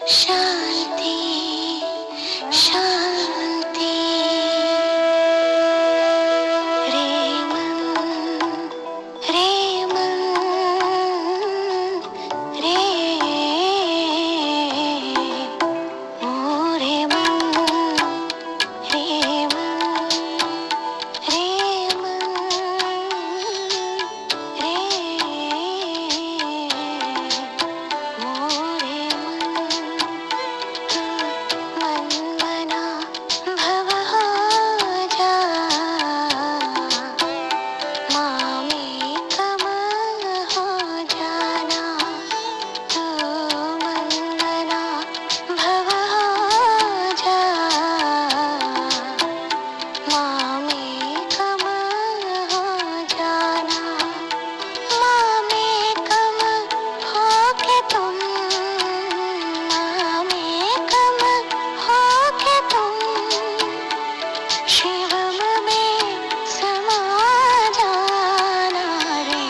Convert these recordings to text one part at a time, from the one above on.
शांति शांति। रे मन रे मोरे मन रे मन रे मोरे मन मना भव हो जा मामे कमल हो जाना। तू मन मना भव हो जा मामे कमल हो जाना। मामे कमल हो के तुम, मामे कमल हो के तुम शिवम में समा जाना। रे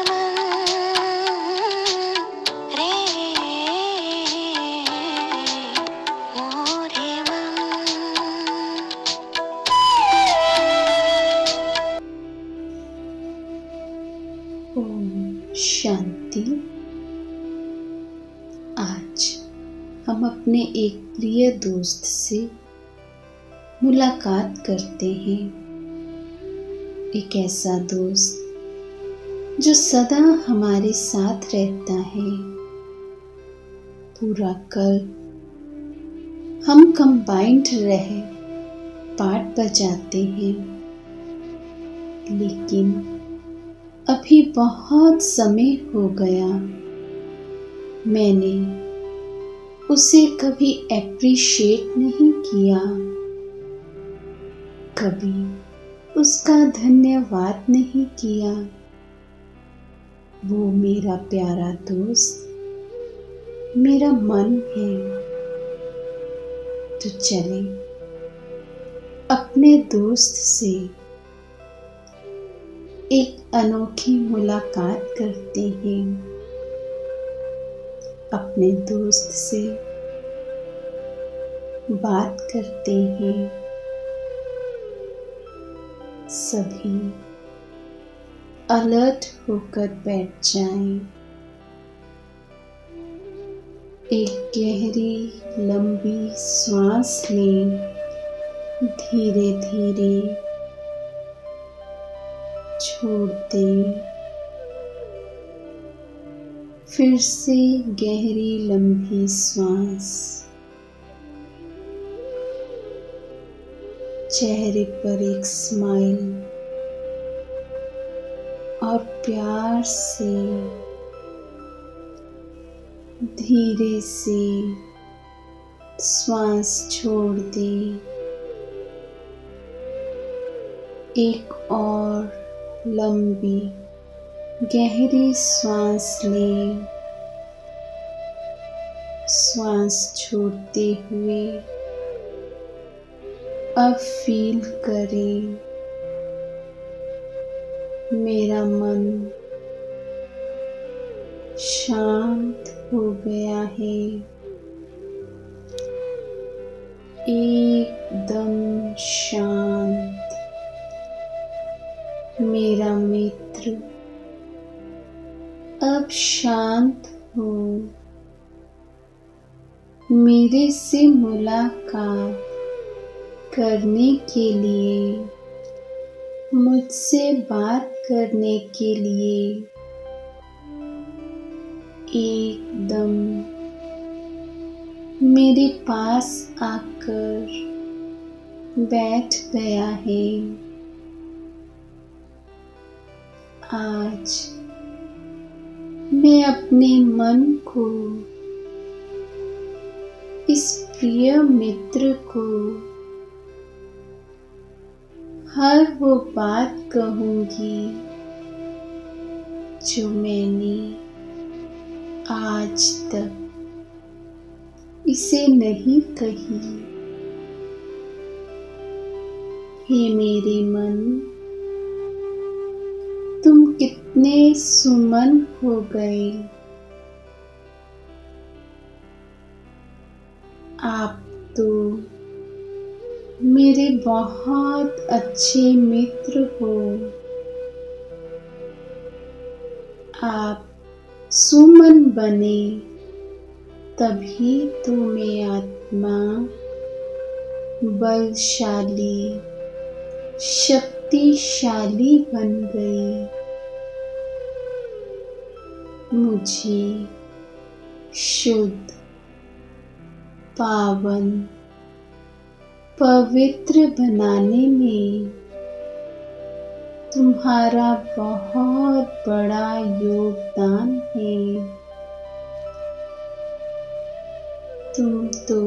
मन रे मोरे मन। ओम शांति। आज हम अपने एक प्रिय दोस्त से मुलाकात करते हैं। एक ऐसा दोस्त जो सदा हमारे साथ रहता है। पूरा कल हम कंबाइंड रह पार्ट बजाते हैं, लेकिन अभी बहुत समय हो गया मैंने उसे कभी एप्रिशिएट नहीं किया, कभी उसका धन्यवाद नहीं किया। वो मेरा प्यारा दोस्त, मेरा मन है। तो चले अपने दोस्त से एक अनोखी मुलाकात करते हैं। अपने दोस्त से बात करते हैं। सभी अलर्ट होकर बैठ जाएं। एक गहरी लंबी सांस लें, धीरे धीरे छोड़ दें। फिर से गहरी लंबी सांस। चेहरे पर एक स्माइल और प्यार से धीरे से श्वास छोड़ दें। एक और लंबी गहरी श्वास लें। श्वास छोड़ते हुए अब फील करें, मेरा मन शांत हो गया है, एकदम शांत। मेरा मित्र अब शांत हो मेरे से मुलाकात करने के लिए, मुझसे बात करने के लिए एकदम मेरे पास आकर बैठ गया है। आज मैं अपने मन को, इस प्रिय मित्र को हर वो बात कहूंगी जो मैंने आज तक इसे नहीं कही। हे मेरे मन, तुम कितने सुमन हो गए, आप तो मेरे बहुत अच्छे मित्र हो। आप सुमन बने तभी तो मैं आत्मा बलशाली शक्तिशाली बन गई। मुझे शुद्ध, पावन, पवित्र बनाने में तुम्हारा बहुत बड़ा योगदान है। तुम तो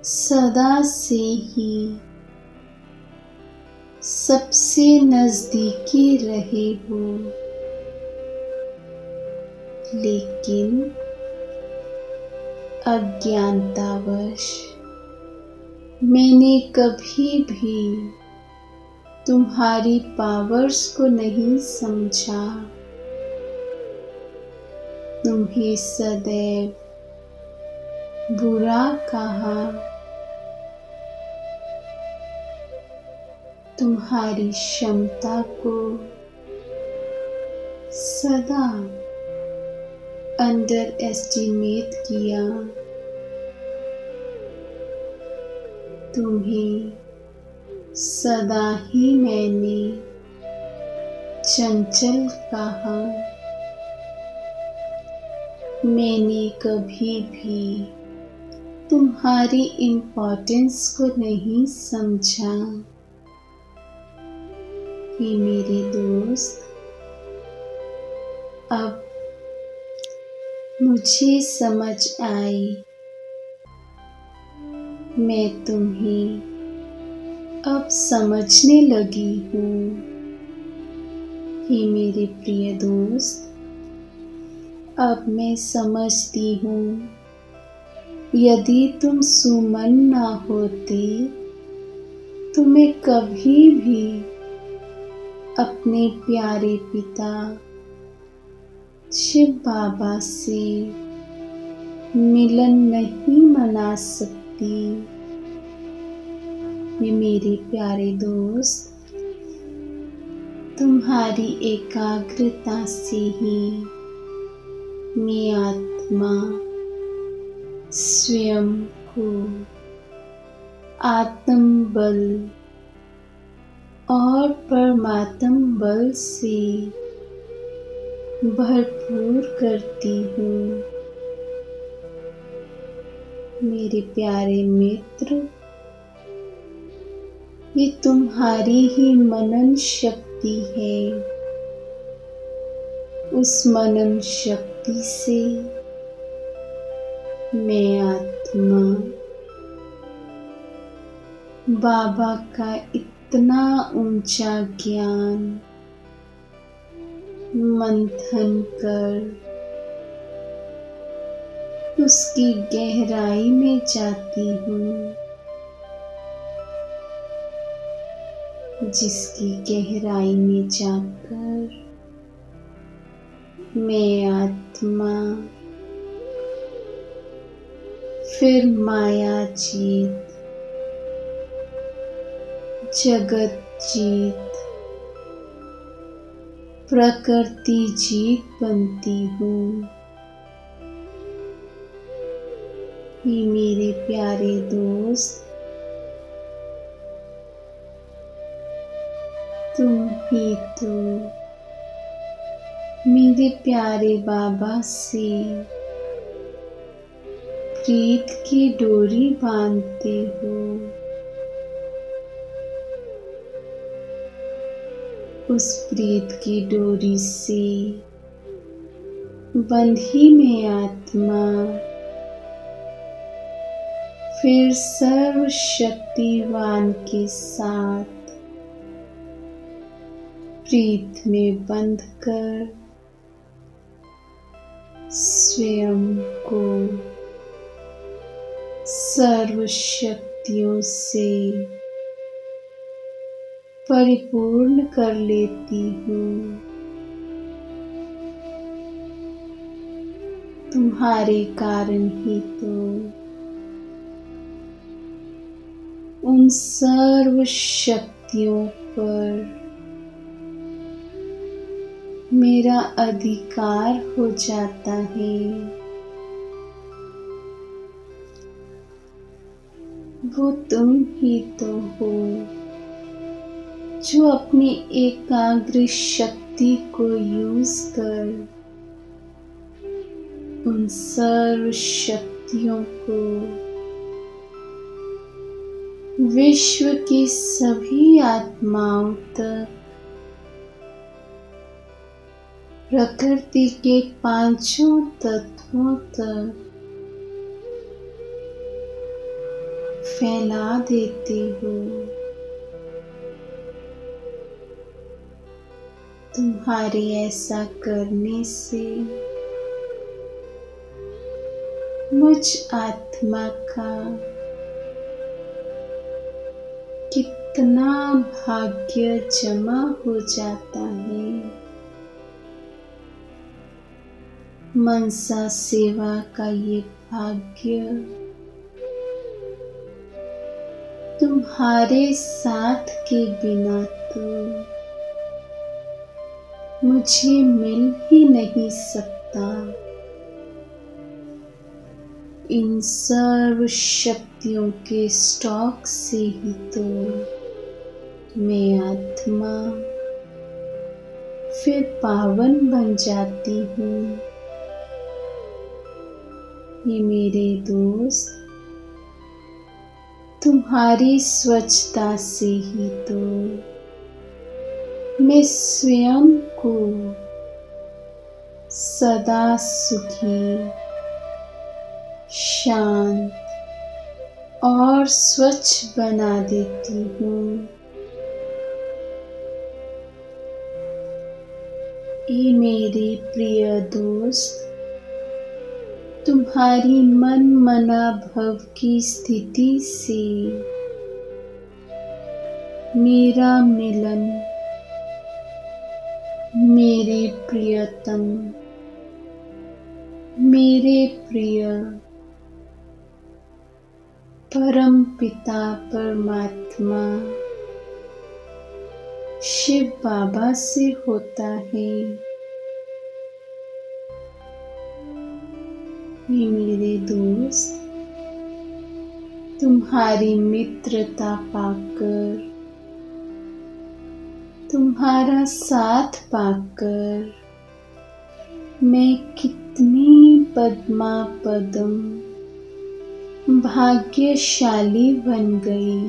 सदा से ही सबसे नजदीकी रहे हो, लेकिन अज्ञानतावश मैंने कभी भी तुम्हारी पावर्स को नहीं समझा। तुम्हें सदैव बुरा कहा। तुम्हारी क्षमता को सदा अंडर एस्टिमेट किया। तुम्हें सदा ही मैंने चंचल कहा। मैंने कभी भी तुम्हारी इम्पोर्टेंस को नहीं समझा। कि मेरे दोस्त, अब मुझे समझ आई। मैं तुम्हें अब समझने लगी हूँ। कि मेरे प्रिय दोस्त, अब मैं समझती हूँ, यदि तुम सुमन ना होते तो मैं कभी भी अपने प्यारे पिता शिव बाबा से मिलन नहीं मना सकती। मेरे प्यारे दोस्त, तुम्हारी एकाग्रता से ही मैं आत्मा स्वयं को आत्म बल और परमात्म बल से भरपूर करती हूँ। मेरे प्यारे मित्र, ये तुम्हारी ही मनन शक्ति है। उस मनन शक्ति से मैं आत्मा बाबा का इतना ऊंचा ज्ञान मंथन कर उसकी गहराई में जाती हूँ, जिसकी गहराई में जाकर मैं आत्मा फिर माया जीत, जगत जीत, प्रकृति जीत बनती हूँ। ये मेरे प्यारे दोस्त, तुम ही तो मेरे प्यारे बाबा से प्रीत की डोरी बांधते हो। उस प्रीत की डोरी से बंधी में आत्मा फिर सर्वशक्तिवान के साथ प्रीत में बंध कर स्वयं को सर्व शक्तियों से परिपूर्ण कर लेती हूँ। तुम्हारे कारण ही तो उन सर्व शक्तियों पर मेरा अधिकार हो जाता है। वो तुम ही तो हो जो अपनी एकाग्र शक्ति को यूज कर उन सर्व शक्तियों को विश्व की सभी आत्माओं तक, प्रकृति के पांचों तत्वों तक फैला देते हो। तुम्हारे ऐसा करने से मुझ आत्मा का कितना भाग्य जमा हो जाता है। मनसा सेवा का ये भाग्य तुम्हारे साथ के बिना तो मुझे मिल ही नहीं सकता। इन सर्व शक्तियों के स्टॉक से ही तो मैं आत्मा फिर पावन बन जाती हूँ। ये मेरे दोस्त, तुम्हारी स्वच्छता से ही तो मैं स्वयं को सदा सुखी, शांत और स्वच्छ बना देती हूँ। ये मेरे प्रिय दोस्त, तुम्हारी मन मना भव की स्थिति से मेरा मिलन मेरे प्रियतम, मेरे प्रिय परम पिता परमात्मा शिव बाबा से होता है। ये मेरे दोस्त, तुम्हारी मित्रता पाकर, तुम्हारा साथ पाकर मैं कितनी पद्मा पदम भाग्यशाली बन गई।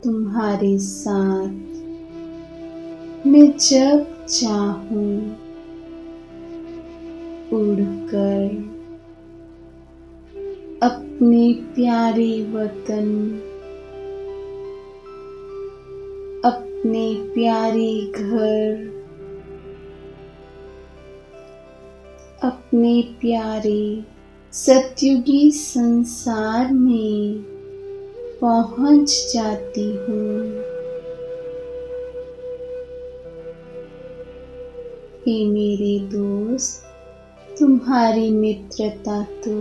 तुम्हारे साथ मैं जब चाहूं उड़कर अपने प्यारे वतन, अपने प्यारे घर, अपने प्यारे सतयुगी संसार में पहुंच जाती हूँ। हे मेरे दोस्त, तुम्हारी मित्रता तो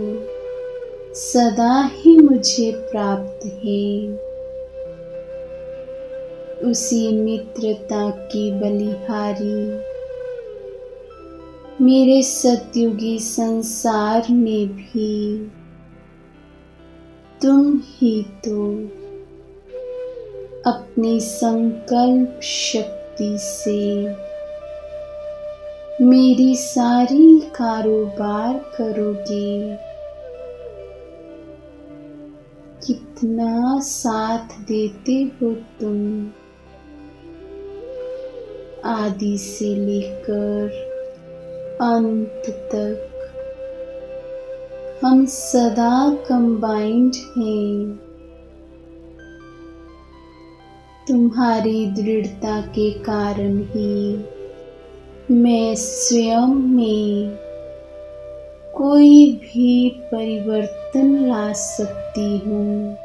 सदा ही मुझे प्राप्त है। उसी मित्रता की बलिहारी मेरे सतयुगी संसार में भी तुम ही तो अपनी संकल्प शक्ति से मेरी सारी कारोबार करोगे। कितना साथ देते हो तुम, आदि से लेकर अंत तक हम सदा कंबाइंड हैं। तुम्हारी दृढ़ता के कारण ही मैं स्वयं में कोई भी परिवर्तन ला सकती हूँ।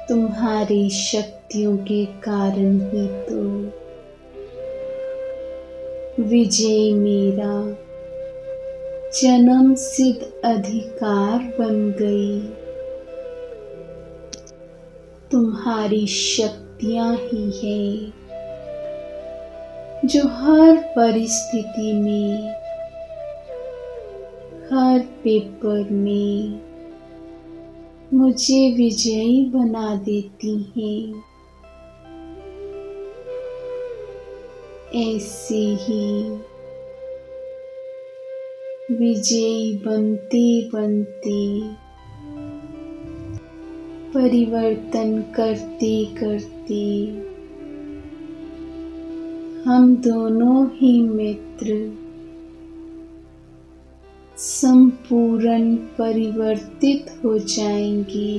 तुम्हारी शक्तियों के कारण ही तो विजय मेरा जन्म सिद्ध अधिकार बन गई। तुम्हारी शक्तियां ही है जो हर परिस्थिति में, हर पेपर में मुझे विजयी बना देती हैं। ऐसे ही विजयी बनते बनते, परिवर्तन करते करते हम दोनों ही मित्र संपूर्ण परिवर्तित हो जाएंगे।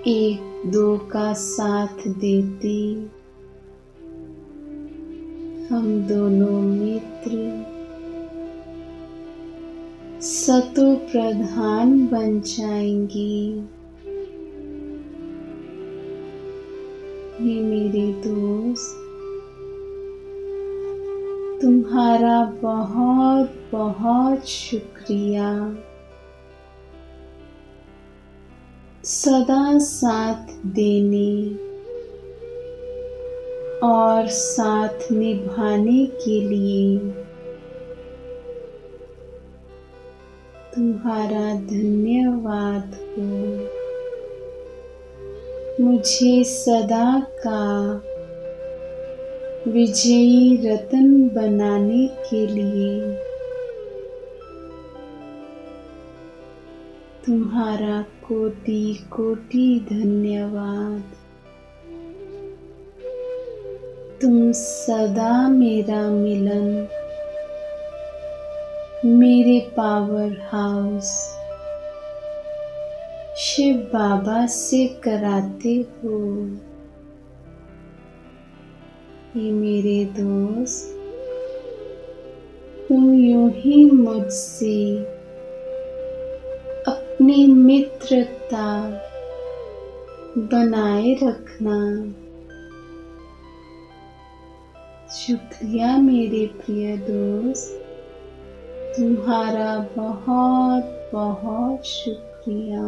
एक दो का साथ देते हम दोनों मित्र सतो प्रधान बन जाएंगे। ये मेरे दोस्त, तुम्हारा बहुत बहुत शुक्रिया। सदा साथ देने और साथ निभाने के लिए तुम्हारा धन्यवाद हो। मुझे सदा का विजयी रत्न बनाने के लिए तुम्हारा कोटि कोटि धन्यवाद। तुम सदा मेरा मिलन मेरे पावर हाउस शिव बाबा से कराते हो। ये मेरे दोस्त, तुम यूं ही मुझसे अपनी मित्रता बनाए रखना। शुक्रिया मेरे प्रिय दोस्त, तुम्हारा बहुत बहुत शुक्रिया।